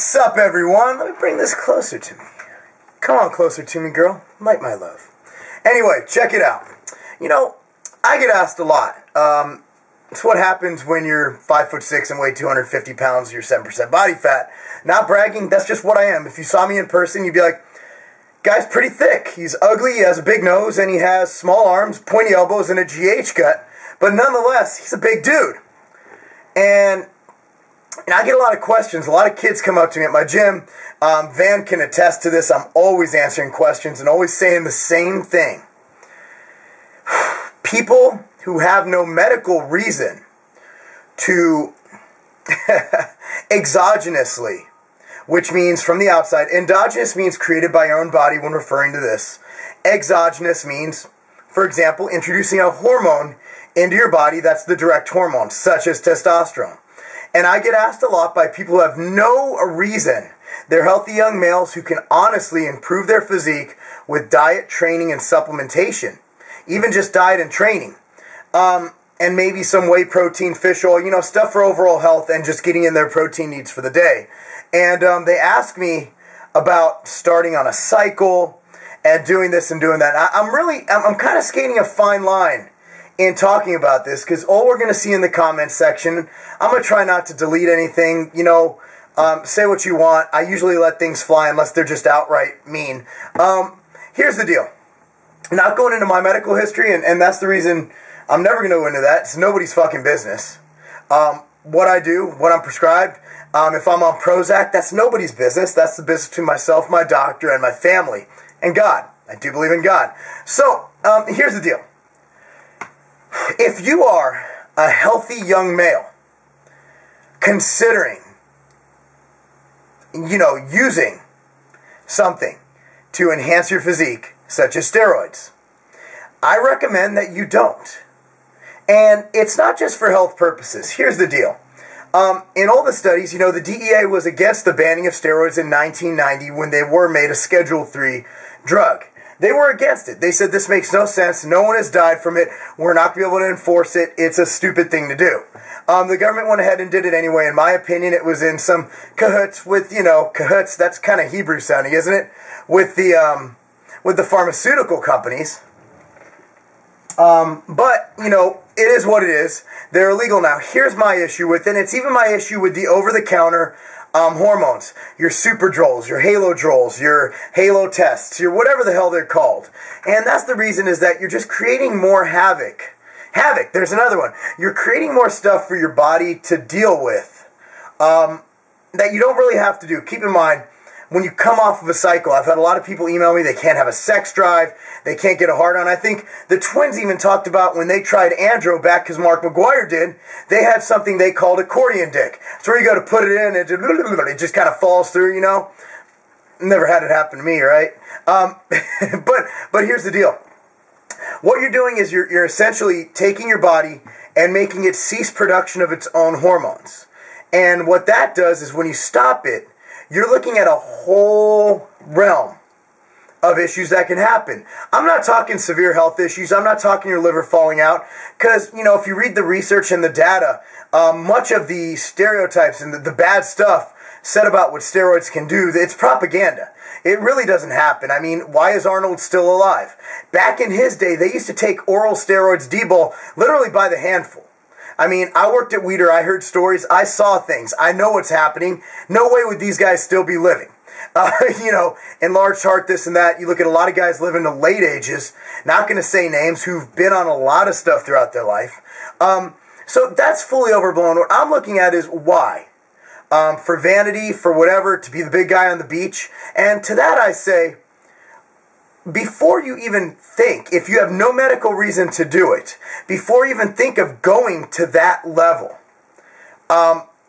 What's up, everyone? Let me bring this closer to me. Come on closer to me, girl. Light my love. Anyway, check it out. You know, I get asked a lot. It's what happens when you're 5'6" and weigh 250 pounds, you're 7% body fat. Not bragging, that's just what I am. If you saw me in person, you'd be like, guy's pretty thick. He's ugly, he has a big nose, and he has small arms, pointy elbows, and a GH gut. But nonetheless, he's a big dude. And I get a lot of questions. A lot of kids come up to me at my gym. Van can attest to this. I'm always answering questions and always saying the same thing. People who have no medical reason to exogenously, which means from the outside. Endogenous means created by your own body when referring to this. Exogenous means, for example, introducing a hormone into your body that's the direct hormone, such as testosterone. And I get asked a lot by people who have no reason. They're healthy young males who can honestly improve their physique with diet, training, and supplementation. Even just diet and training. And maybe some whey protein, fish oil, you know, stuff for overall health and just getting in their protein needs for the day. And they ask me about starting on a cycle and doing this and doing that. I'm kind of skating a fine line in talking about this, because all we're going to see in the comments section, I'm going to try not to delete anything, you know, say what you want. I usually let things fly unless they're just outright mean. Here's the deal. Not going into my medical history, and that's the reason I'm never going to go into that. It's nobody's fucking business. What I do, what I'm prescribed, if I'm on Prozac, that's nobody's business. That's the business between myself, my doctor, and my family, and God. I do believe in God. So, here's the deal. If you are a healthy young male considering, you know, using something to enhance your physique, such as steroids, I recommend that you don't. And it's not just for health purposes. Here's the deal. In all the studies, you know, the DEA was against the banning of steroids in 1990 when they were made a Schedule III drug. They were against it. They said this makes no sense. No one has died from it. We're not going to be able to enforce it. It's a stupid thing to do. The government went ahead and did it anyway. In my opinion, it was in some cahoots with, you know, cahoots. That's kind of Hebrew sounding, isn't it? With the pharmaceutical companies. But, you know, it is what it is. They're illegal now. Here's my issue with it. It's even my issue with the over-the-counter hormones, your Superdrols, your Halodrols, your Halo tests, your whatever the hell they're called. And that's the reason, is that you're just creating more havoc. Havoc, there's another one. You're creating more stuff for your body to deal with that you don't really have to do. Keep in mind, when you come off of a cycle, I've had a lot of people email me, they can't have a sex drive, they can't get a hard on. I think the twins even talked about when they tried andro back, because Mark McGuire did, they had something they called accordion dick. It's where you go to put it in, and it just kind of falls through, you know. Never had it happen to me, right? But here's the deal. What you're doing is you're essentially taking your body and making it cease production of its own hormones. And what that does is when you stop it, you're looking at a whole realm of issues that can happen. I'm not talking severe health issues. I'm not talking your liver falling out. Because, you know, if you read the research and the data, much of the stereotypes and the bad stuff said about what steroids can do, it's propaganda. It really doesn't happen. I mean, why is Arnold still alive? Back in his day, they used to take oral steroids, D-bol, literally by the handful. I mean, I worked at Weider, I heard stories, I saw things, I know what's happening. No way would these guys still be living. You know, enlarged heart, this and that. You look at a lot of guys living to late ages, not going to say names, who've been on a lot of stuff throughout their life. So that's fully overblown. What I'm looking at is why. For vanity, for whatever, to be the big guy on the beach. And to that I say, before you even think, if you have no medical reason to do it, before you even think of going to that level,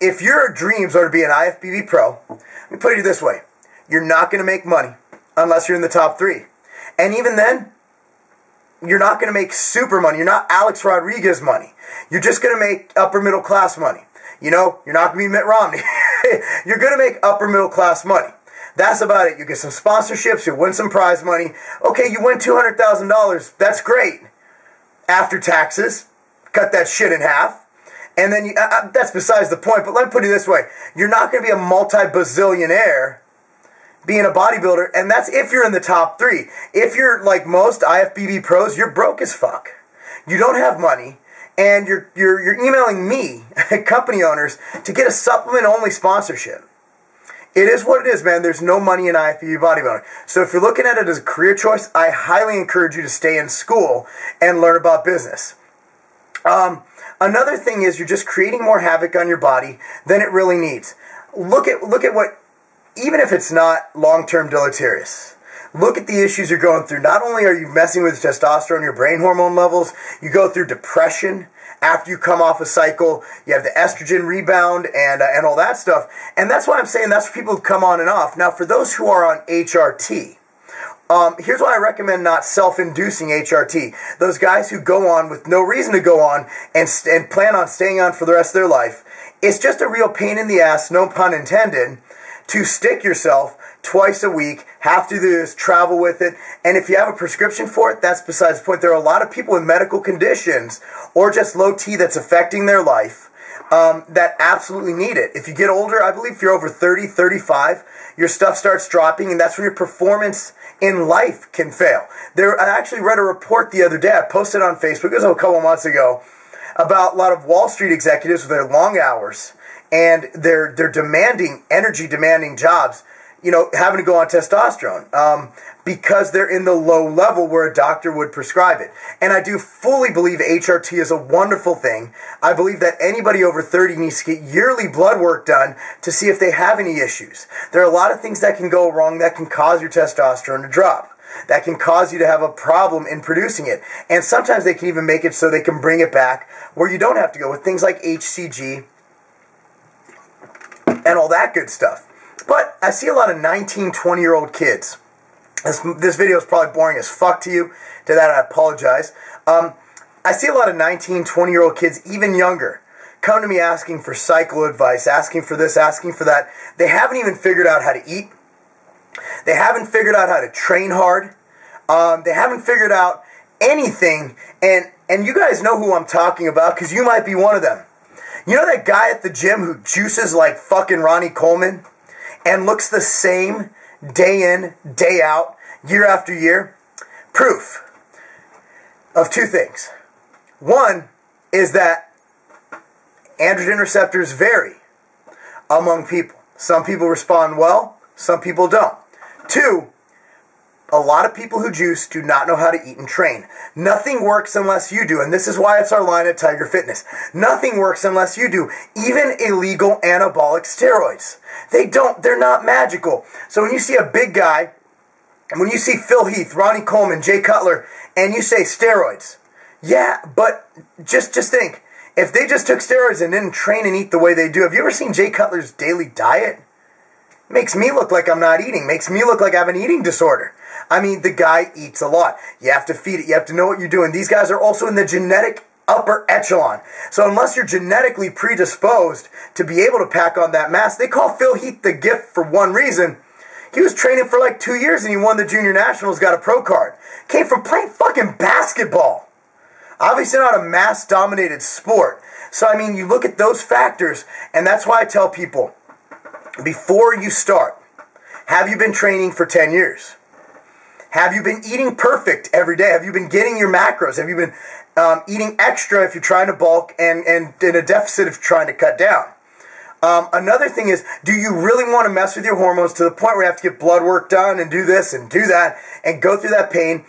if your dreams are to be an IFBB pro, let me put it this way, you're not going to make money unless you're in the top 3. And even then, you're not going to make super money. You're not Alex Rodriguez money. You're just going to make upper middle class money. You know, you're not going to be Mitt Romney. You're going to make upper middle class money. That's about it. You get some sponsorships, you win some prize money. Okay, you win $200,000. That's great. After taxes, cut that shit in half. And then, that's besides the point, but let me put it this way. You're not going to be a multi-bazillionaire being a bodybuilder, and that's if you're in the top 3. If you're like most IFBB pros, you're broke as fuck. You don't have money, and you're emailing me, company owners, to get a supplement-only sponsorship. It is what it is, man. There's no money in IFBB bodybuilding. So if you're looking at it as a career choice, I highly encourage you to stay in school and learn about business. Another thing is you're just creating more havoc on your body than it really needs. Look at what, even if it's not long-term deleterious, look at the issues you're going through. Not only are you messing with testosterone, your brain hormone levels, you go through depression after you come off a cycle, you have the estrogen rebound and all that stuff. And that's why I'm saying that's for people who come on and off. Now, for those who are on HRT, here's why I recommend not self-inducing HRT. Those guys who go on with no reason to go on and plan on staying on for the rest of their life, it's just a real pain in the ass, no pun intended, to stick yourself twice a week, have to do this, travel with it, and if you have a prescription for it, that's besides the point. There are a lot of people with medical conditions or just low T that's affecting their life that absolutely need it. If you get older, I believe if you're over 30, 35, your stuff starts dropping, and that's when your performance in life can fail. I actually read a report the other day, I posted on Facebook, it was a couple months ago, about a lot of Wall Street executives with their long hours, and they're demanding, energy-demanding jobs, you know, having to go on testosterone because they're in the low level where a doctor would prescribe it. And I do fully believe HRT is a wonderful thing. I believe that anybody over 30 needs to get yearly blood work done to see if they have any issues. There are a lot of things that can go wrong that can cause your testosterone to drop, that can cause you to have a problem in producing it. And sometimes they can even make it so they can bring it back where you don't have to go with things like HCG and all that good stuff. But I see a lot of 19, 20-year-old kids. This video is probably boring as fuck to you. To that, I apologize. I see a lot of 19, 20-year-old kids, even younger, come to me asking for cycle advice, asking for this, asking for that. They haven't even figured out how to eat. They haven't figured out how to train hard. They haven't figured out anything. And you guys know who I'm talking about because you might be one of them. You know that guy at the gym who juices like fucking Ronnie Coleman and looks the same day in, day out, year after year? Proof of two things. One is that androgen receptors vary among people. Some people respond well, some people don't. Two, a lot of people who juice do not know how to eat and train. Nothing works unless you do, and this is why it's our line at Tiger Fitness. Nothing works unless you do. Even illegal anabolic steroids. They're not magical. So when you see a big guy, and when you see Phil Heath, Ronnie Coleman, Jay Cutler, and you say steroids, yeah, but just think, if they just took steroids and didn't train and eat the way they do, have you ever seen Jay Cutler's daily diet? Makes me look like I'm not eating. Makes me look like I have an eating disorder. I mean, the guy eats a lot. You have to feed it. You have to know what you're doing. These guys are also in the genetic upper echelon. So unless you're genetically predisposed to be able to pack on that mass, they call Phil Heath the gift for one reason. He was training for like 2 years and he won the Junior Nationals, got a pro card. Came from playing fucking basketball. Obviously not a mass-dominated sport. So, I mean, you look at those factors, and that's why I tell people, before you start, have you been training for 10 years? Have you been eating perfect every day? Have you been getting your macros? Have you been eating extra if you're trying to bulk and in a deficit if you're trying to cut down? Another thing is, do you really want to mess with your hormones to the point where you have to get blood work done and do this and do that and go through that pain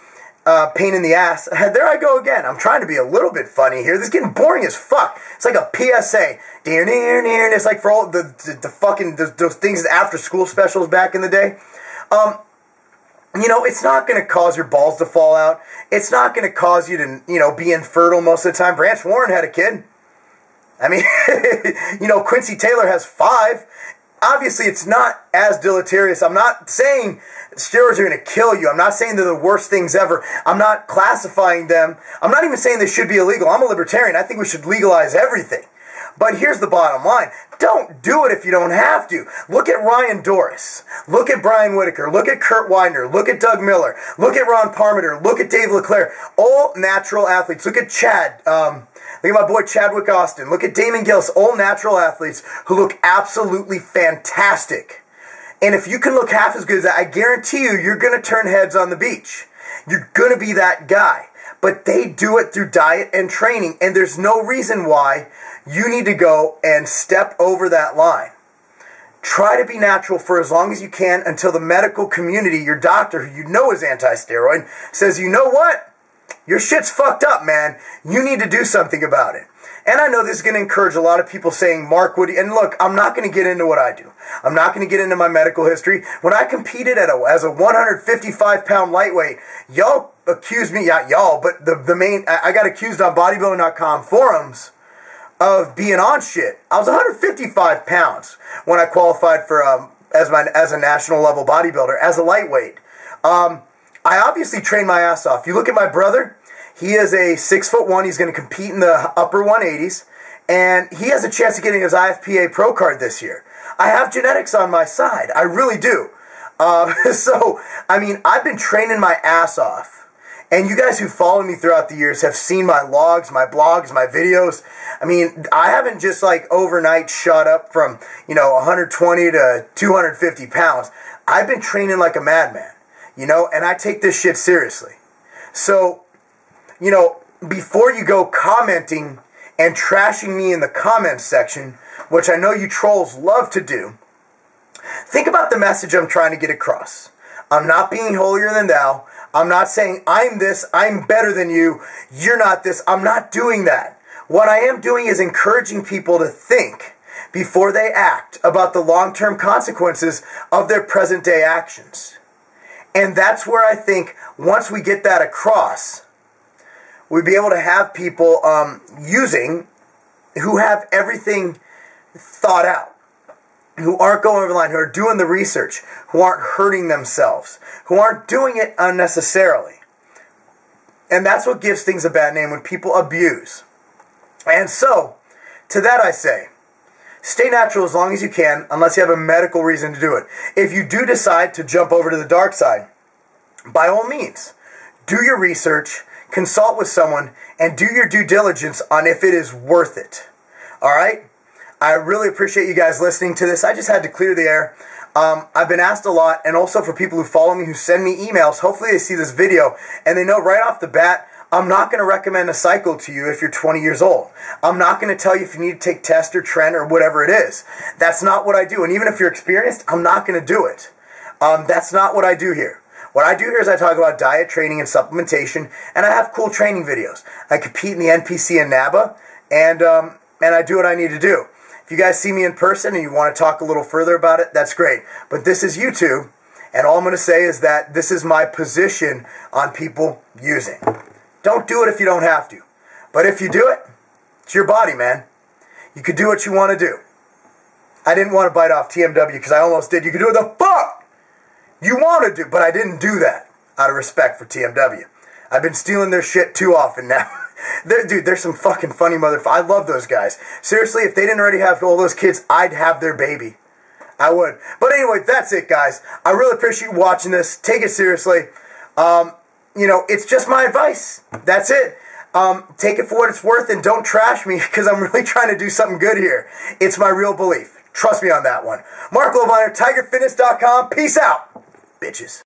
in the ass? There I go again. I'm trying to be a little bit funny here. This is getting boring as fuck. It's like a PSA. And it's like for all the fucking those things after school specials back in the day. You know, it's not going to cause your balls to fall out. It's not going to cause you to, you know, be infertile most of the time. Branch Warren had a kid. I mean, you know, Quincy Taylor has 5. Obviously, it's not as deleterious. I'm not saying steroids are going to kill you. I'm not saying they're the worst things ever. I'm not classifying them. I'm not even saying they should be illegal. I'm a libertarian. I think we should legalize everything. But here's the bottom line. Don't do it if you don't have to. Look at Ryan Doris. Look at Brian Whitaker. Look at Kurt Widener. Look at Doug Miller. Look at Ron Parmenter. Look at Dave LeClaire. All natural athletes. Look at Chad. Look at my boy Chadwick Austin. Look at Damon Gillis. All natural athletes who look absolutely fantastic. And if you can look half as good as that, I guarantee you, you're going to turn heads on the beach. You're going to be that guy. But they do it through diet and training, and there's no reason why you need to go and step over that line. Try to be natural for as long as you can until the medical community, your doctor, who you know is anti-steroid, says, you know what? Your shit's fucked up, man. You need to do something about it. And I know this is going to encourage a lot of people saying, Mark, what do you... And look, I'm not going to get into what I do. I'm not going to get into my medical history. When I competed as a 155-pound lightweight, y'all accused me, not y'all, but I got accused on bodybuilding.com forums of being on shit. I was 155 pounds when I qualified for as a national level bodybuilder, as a lightweight. I obviously trained my ass off. You look at my brother, he is a 6'1". He's going to compete in the upper 180s, and he has a chance of getting his IFPA Pro card this year. I have genetics on my side. I really do. So, I mean, I've been training my ass off. And you guys who followed me throughout the years have seen my logs, my blogs, my videos. I mean, I haven't just like overnight shot up from, 120 to 250 pounds. I've been training like a madman, and I take this shit seriously. So, before you go commenting and trashing me in the comments section, which I know you trolls love to do, think about the message I'm trying to get across. I'm not being holier than thou. I'm not saying I'm this, I'm better than you, you're not this. I'm not doing that. What I am doing is encouraging people to think before they act about the long-term consequences of their present-day actions. And that's where I think once we get that across, we'd be able to have people who have everything thought out, who aren't going over the line, who are doing the research, who aren't hurting themselves, who aren't doing it unnecessarily. And that's what gives things a bad name, when people abuse. And so, to that I say, stay natural as long as you can, unless you have a medical reason to do it. If you do decide to jump over to the dark side, by all means, do your research, consult with someone, and do your due diligence on if it is worth it. Alright? I really appreciate you guys listening to this. I just had to clear the air. I've been asked a lot, and also for people who follow me, who send me emails, hopefully they see this video, and they know right off the bat, I'm not going to recommend a cycle to you if you're 20 years old. I'm not going to tell you if you need to take test or tren or whatever it is. That's not what I do. And even if you're experienced, I'm not going to do it. That's not what I do here. What I do here is I talk about diet, training, and supplementation, and I have cool training videos. I compete in the NPC and NABA, and I do what I need to do. If you guys see me in person and you want to talk a little further about it, that's great. But this is YouTube, and all I'm going to say is that this is my position on people using. Don't do it if you don't have to. But if you do it, it's your body, man. You can do what you want to do. I didn't want to bite off TMW because I almost did. You can do what the fuck you want to do, but I didn't do that out of respect for TMW. I've been stealing their shit too often now. Dude, they're some fucking funny motherfuckers. I love those guys. Seriously, if they didn't already have all those kids, I'd have their baby. I would. But anyway, that's it, guys. I really appreciate you watching this. Take it seriously. It's just my advice. That's it. Take it for what it's worth and don't trash me because I'm really trying to do something good here. It's my real belief. Trust me on that one. Marc Lobliner, TigerFitness.com. Peace out, bitches.